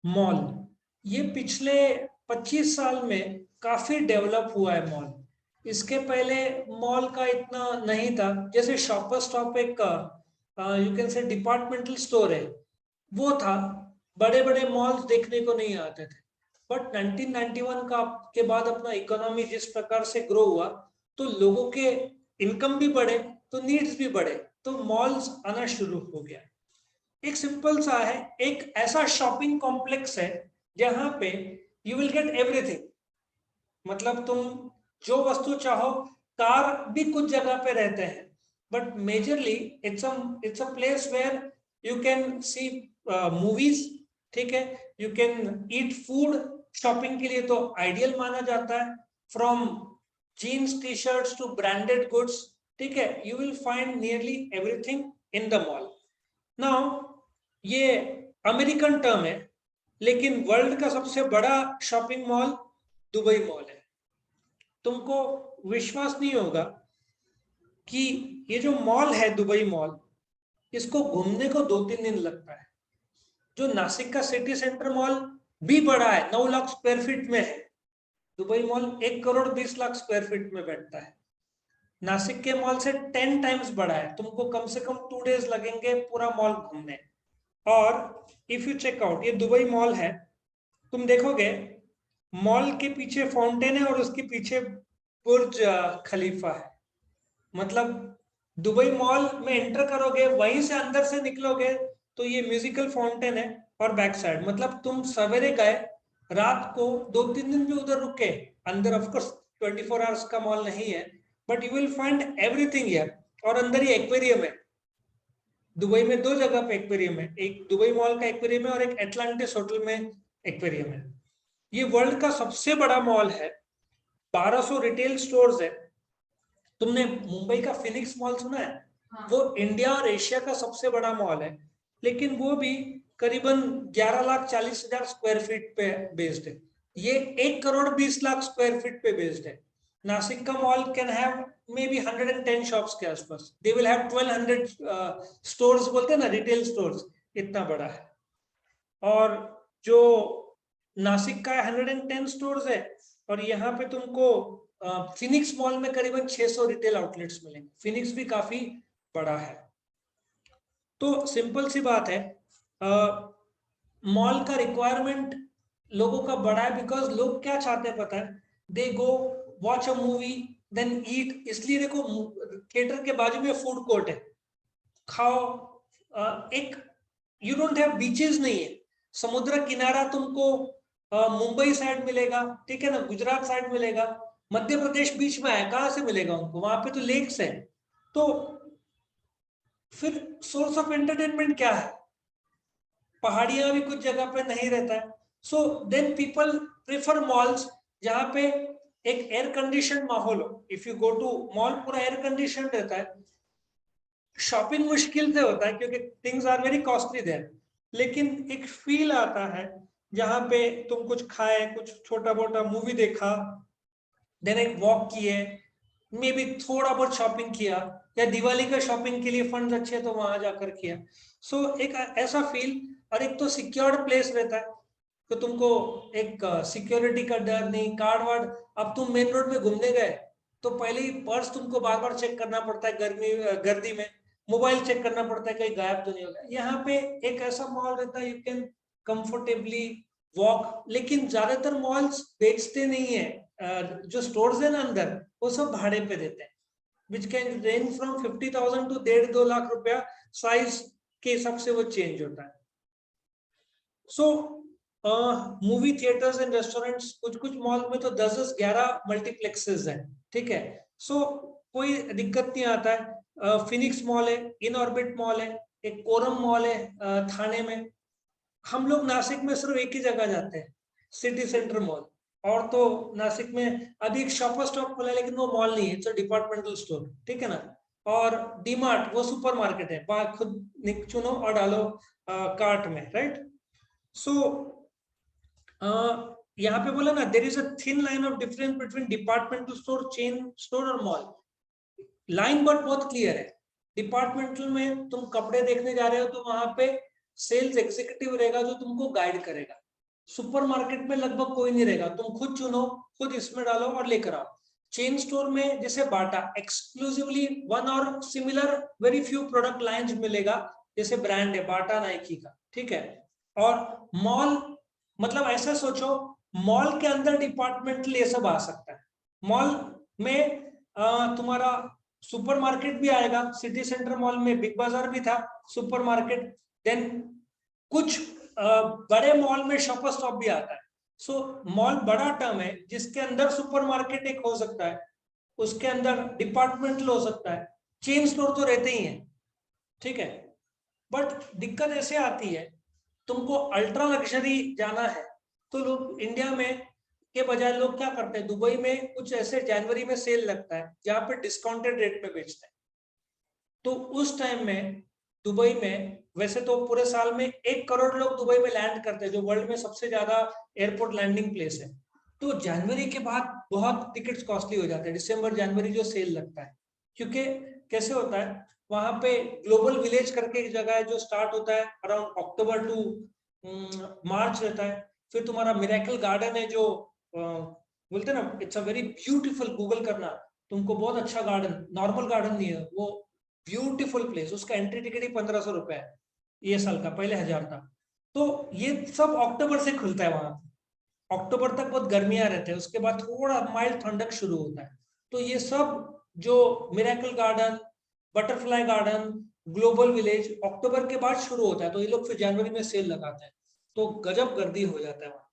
Mall ये पिछले 25 साल में काफी डेवलप हुआ है मॉल। इसके पहले मॉल का इतना नहीं था। जैसे शॉपर स्टॉप एक you can say departmental store है, वो था। बड़े बड़े मॉल्स देखने को नहीं आते थे। बट 1991 का के बाद अपना इकोनॉमी जिस प्रकार से ग्रो हुआ, तो लोगों के इनकम भी बढ़े, तो नीड्स भी बढ़े, तो मॉल्स आना शुरू हो गया। एक सिंपल सा है, एक ऐसा शॉपिंग कॉम्प्लेक्स है जहां पे यू विल गेट एवरीथिंग। मतलब तुम जो वस्तु चाहो, कार भी कुछ जगह पे रहते हैं, but majorly it's a place where you can see movies. ठीक है, you can eat food. Shopping के लिए तो आइडियल माना जाता है। From jeans T shirts to branded goods, ठीक है, you will find nearly everything in the mall. Now ये अमेरिकन टर्म है, लेकिन वर्ल्ड का सबसे बड़ा शॉपिंग मॉल दुबई मॉल है। तुमको विश्वास नहीं होगा कि ये जो मॉल है दुबई मॉल, इसको घूमने को 2-3 दिन लगता है। जो नासिक का सिटी सेंटर मॉल भी बड़ा है, 9 लाख स्क्वायर फीट में है। Dubai mall 1 crore 20 lakh square feet में बैठता है। नासिक के मॉल से 10 टाइम्स बड़ा है। तुमको कम से कम 2 डेज लगेंगे पूरा मॉल घूमने। और इफ यू चेक आउट, ये दुबई मॉल है, तुम देखोगे मॉल के पीछे फाउंटेन है और उसके पीछे बुर्ज खलीफा है। मतलब दुबई मॉल में एंटर करोगे, वहीं से अंदर से निकलोगे तो ये म्यूजिकल फाउंटेन है। और बैक साइड मतलब तुम सवेरे गए, रात को 2-3 दिन भी उधर रुके, अंदर ऑफ कोर्स 24 आवर्स का मॉल नहीं है, but you will find everything here. और अंदर ही एक्वेरियम है। दुबई में 2 जगह पे एक्वेरियम है, एक दुबई मॉल का एक्वेरियम है और एक एटलांटिस होटल में एक्वेरियम है। ये वर्ल्ड का सबसे बड़ा मॉल है। 1200 रिटेल स्टोर्स है। तुमने मुंबई का फिनिक्स मॉल सुना है? हाँ। वो इंडिया और एशिया का सबसे बड़ा मॉल है, लेकिन वो भी करीबन 11,40,000 स्क्वायर फीट पे बेस्ड है। ये 1 करोड़ 20 लाख स्क्वायर फीट पे बेस्ड है। नासिक का mall can have may be 110 shops के आसपास। दे विल हैव 1200 स्टोर्स, बोलते हैं ना रिटेल स्टोर्स, इतना बड़ा है। और जो नासिक का 110 स्टोर्स है, और यहाँ पे तुमको फिनिक्स मॉल में करीबन 600 रिटेल आउटलेट्स मिलेंगे। फिनिक्स भी काफी बड़ा है। तो सिंपल सी बात है, मॉल का रिक्वायरमेंट लोगों का बड़ा है, बिकॉज लोग क्या चाहते हैं पता है? They go watch a movie then eat. इसलिए देखो, थिएटर के बाजू में फूड कोर्ट है, खाओ। एक यू डोंट हैव बीचेस नहीं है, समुद्र किनारा तुमको मुंबई साइड मिलेगा, ठीक है ना, गुजरात साइड मिलेगा, मध्य प्रदेश बीच में है, कहां से मिलेगा उनको? वहां पे तो लेक्स है। तो फिर सोर्स ऑफ एंटरटेनमेंट क्या है? पहाड़ियां भी कुछ जगह पे नहीं रहता है। So then people prefer malls जहां पे एक एयर कंडीशन माहौल हो। If you go to mall, पूरा एयर कंडीशन रहता है। शॉपिंग मुश्किल से होता है क्योंकि things are very costly there, लेकिन एक फील आता है जहां पे तुम कुछ खाए, कुछ छोटा मोटा मूवी देखा, देन एक वॉक किए, मे बी थोड़ा बहुत शॉपिंग किया, या दिवाली का शॉपिंग के लिए फंड अच्छे तो वहां जाकर किया। सो एक ऐसा फील। और एक तो सिक्योर्ड प्लेस रहता है, तो तुमको एक सिक्योरिटी का डर नहीं, कार्ड वार्ड। अब तुम मेन रोड में घूमने गए तो पहले ही पर्स तुमको बार बार चेक करना पड़ता है, गर्दी में मोबाइल चेक करना पड़ता है कहीं गायब तो नहीं होगा। यहाँ पे एक ऐसा मॉल रहता है, यू कैन कंफर्टेबली वॉक। लेकिन ज्यादातर मॉल्स बेचते नहीं है। जो स्टोर्स है ना अंदर, वो सब भाड़े पे देते हैं, which can range from 50,000 to 1.5-2 lakh रुपया। साइज के हिसाब से वो चेंज होता है। So movie theatres and restaurants, कुछ कुछ मॉल में तो 10-10 11 मल्टीप्लेक्सेस हैं। ठीक है, सो कोई दिक्कत नहीं आता है। फिनिक्स मॉल है, इन ऑर्बिट मॉल है, एक कोरम मॉल है थाने में। हम लोग नासिक में सिर्फ एक ही जगह जाते हैं, सिटी सेंटर मॉल। और तो नासिक में अभी एक शॉपर स्टॉप खुला है, लेकिन वो मॉल नहीं है, इट्स डिपार्टमेंटल स्टोर, ठीक है ना। और डीमार्ट वो सुपर मार्केट है, वहां खुद चुनो और डालो कार्ट में, राइट। सो यहाँ पे बोला ना, there is a thin line of difference between departmental store, chain store और मॉल। लाइन बट बहुत क्लियर है। डिपार्टमेंटल में तुम कपड़े देखने जा रहे हो तो वहां पे सेल्स एग्जीक्यूटिव रहेगा जो तुमको गाइड करेगा। सुपरमार्केट में लगभग कोई नहीं रहेगा, तुम खुद चुनो, खुद इसमें डालो और लेकर आओ। चेन स्टोर में जैसे बाटा एक्सक्लूसिवली वन और similar very few product lines मिलेगा, जैसे ब्रांड है बाटा नाइकी का, ठीक है। और मॉल मतलब ऐसा सोचो, मॉल के अंदर डिपार्टमेंटल ये सब आ सकता है। मॉल में तुम्हारा सुपरमार्केट भी आएगा, सिटी सेंटर मॉल में बिग बाजार भी था सुपरमार्केट, देन कुछ बड़े मॉल में शॉपर स्टॉप भी आता है। सो मॉल बड़ा टर्म है जिसके अंदर सुपरमार्केट एक हो सकता है, उसके अंदर डिपार्टमेंटल हो सकता है, चेन स्टोर तो रहते ही हैं, ठीक है। बट दिक्कत ऐसे आती है, तुमको अल्ट्रा लग्जरी जाना है तो लोग इंडिया में के बजाय लोग क्या करते हैं, दुबई में कुछ ऐसे जनवरी में सेल लगता है जहां पे डिस्काउंटेड रेट में बेचते हैं। तो उस टाइम में दुबई में, वैसे तो पूरे साल में 1 करोड़ लोग दुबई में लैंड करते हैं, जो वर्ल्ड में सबसे ज्यादा एयरपोर्ट लैंडिंग प्लेस है। तो जनवरी के बाद बहुत टिकट्स कॉस्टली हो जाते हैं, दिसंबर जनवरी जो सेल लगता है, क्योंकि कैसे होता है वहां पे ग्लोबल विलेज करके एक जगह है जो स्टार्ट होता है अराउंड अक्टूबर टू मार्च रहता है। फिर तुम्हारा मिरेकल गार्डन है जो बोलते हैं ना, it's a very beautiful, Google करना तुमको, बहुत अच्छा गार्डन, नॉर्मल गार्डन नहीं है वो, ब्यूटीफुल प्लेस। उसका एंट्री टिकट ही 1500 रुपए है ये साल का, पहले 1000 था। तो ये सब अक्टूबर से खुलता है वहां, अक्टूबर तक बहुत गर्मियां रहते हैं, उसके बाद थोड़ा माइल्ड ठंडक शुरू होता है। तो ये सब जो miracle garden, butterfly garden, global village अक्टूबर के बाद शुरू होता है, तो ये लोग फिर जनवरी में सेल लगाते हैं, तो गजब गर्दी हो जाता है वहां।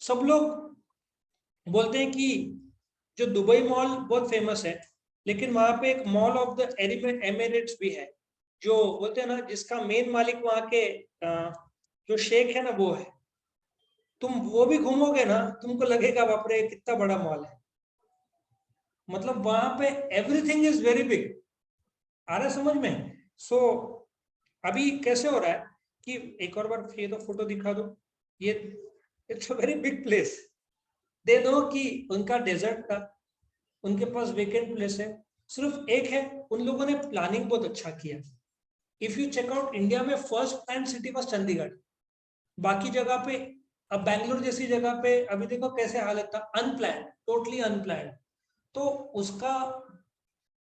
सब लोग बोलते हैं कि जो दुबई मॉल बहुत फेमस है, लेकिन वहां पे एक मॉल ऑफ द एमिरेट्स भी है, जो बोलते हैं ना जिसका मेन मालिक वहां के जो शेख है ना वो है। तुम वो भी घूमोगे ना, तुमको लगेगा बाप रे कितना बड़ा मॉल है, मतलब वहां पे एवरीथिंग इज वेरी बिग। आ रहा है समझ में? सो अभी कैसे हो रहा है कि एक और बार ये तो फोटो दिखा दो, ये it's a very big place. दे दो कि उनका डेजर्ट था, उनके पास वेकेंट प्लेस है, सिर्फ एक है, उन लोगों ने प्लानिंग बहुत अच्छा किया। If you check out India में first plan city was Chandigarh, बाकी जगह पे, अब बैंगलोर जैसी जगह पे अभी देखो कैसे हालत था, अनप्लान, टोटली अनप्लान। तो उसका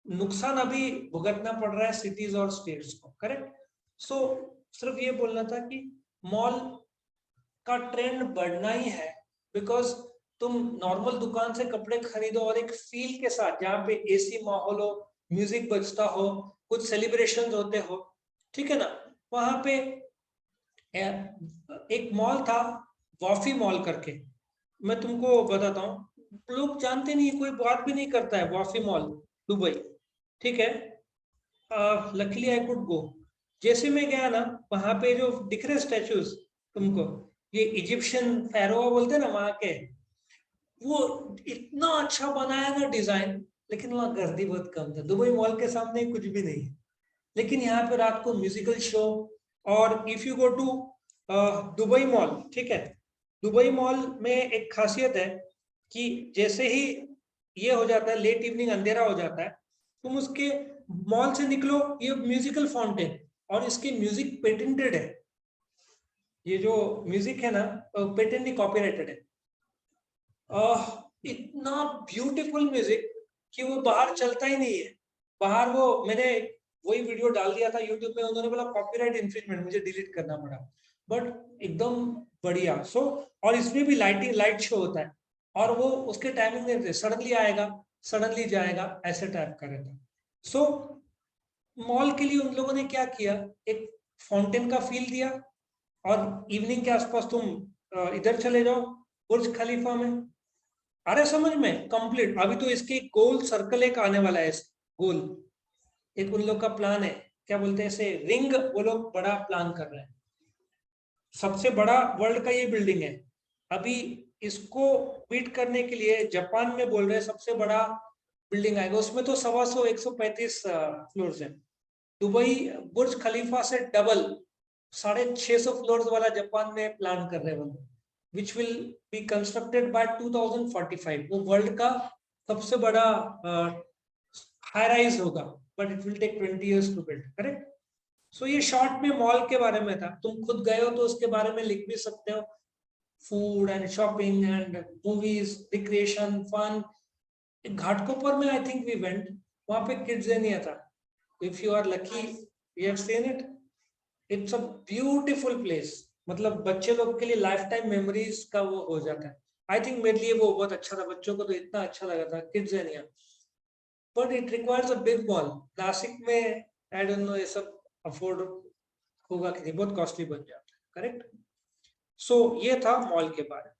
नुकसान अभी भुगतना पड़ रहा है सिटीज और स्टेट्स को, करेक्ट। सो सिर्फ ये बोलना था कि मॉल का ट्रेंड बढ़ना ही है, बिकॉज तुम नॉर्मल दुकान से कपड़े खरीदो और एक फील के साथ, जहाँ पे एसी माहौल हो, म्यूजिक बजता हो, कुछ सेलिब्रेशन होते हो, ठीक है ना। वहां पे एक मॉल था वॉफी मॉल करके, मैं तुमको बताता हूँ, लोग जानते नहीं, कोई बात भी नहीं करता है वॉफी मॉल दुबई, ठीक है। Luckily I could go. जैसे मैं गया ना, वहां पे जो दिख रहे स्टेचूज तुमको, ये इजिप्शियन फेरोआ बोलते हैं ना वहां के, वो इतना अच्छा बनाया ना डिजाइन, लेकिन वहां गर्दी बहुत कम था। दुबई मॉल के सामने कुछ भी नहीं है, लेकिन यहाँ पे रात को म्यूजिकल शो। और if you go to Dubai mall, ठीक है, दुबई मॉल में एक खासियत है कि जैसे ही ये हो जाता है लेट इवनिंग, अंधेरा हो जाता है, तुम उसके मॉल से निकलो, ये म्यूजिकल फाउंटेन, और इसके म्यूजिक पेटेंटेड है, ये जो म्यूजिक है ना पेटेंटली कॉपीराइटेड है। इतना ब्यूटीफुल म्यूजिक कि वो बाहर चलता ही नहीं है। बाहर वो मैंने वही वीडियो डाल दिया था यूट्यूब पे, उन्होंने बोला कॉपीराइट इन्फ्रिंजमेंट, मुझे डिलीट करना पड़ा, बट एकदम बढ़िया। सो और इसमें भी लाइटिंग, लाइट शो होता है, और वो उसके टाइमिंग नहीं रहते, सडनली आएगा सडनली जाएगा, ऐसे टाइप का रहता है। सो मॉल के लिए उन लोगों ने क्या किया, एक फाउंटेन का फील दिया, और इवनिंग के आसपास तुम इधर चले जाओ बुर्ज खलीफा में। अरे समझ में कंप्लीट, अभी तो इसके गोल सर्कल एक आने वाला है, गोल एक उन लोग का प्लान है, क्या बोलते हैं इसे, रिंग, वो लोग बड़ा प्लान कर रहे हैं। सबसे बड़ा वर्ल्ड का ये बिल्डिंग है। अभी इसको बीट करने के लिए जापान में बोल रहे हैं सबसे बड़ा बिल्डिंग आएगा, उसमें तो 125 135 फ्लोर है। दुबई बुर्ज खलीफा से डबल, 650 फ्लोर वाला जापान में प्लान कर रहे हैं वो, which will be constructed by 2045। वो वर्ल्ड का सबसे बड़ा हाई राइज होगा, but it will take 20 years to build, correct. So ये शॉर्ट में मॉल के बारे में था, तुम खुद गए हो तो उसके बारे में लिख भी सकते हो। Food and shopping and movies, recreation, fun. Ghatkopar में आई थिंक वी वेंट, वहां पे किड्सनिया था। If you are lucky you have seen it, it's a beautiful place. मतलब बच्चे लोग के लिए लाइफ टाइम मेमोरीज का वो हो जाता है। आई थिंक मेरे लिए वो बहुत अच्छा था, बच्चों को तो इतना अच्छा लगा था Kidzania. But it requires a big mall. Nashik में आई डोंट नो ये सब अफोर्ड होगा कि नहीं, बहुत कॉस्टली बन जाता है। करेक्ट। सो ये था मॉल के बारे में।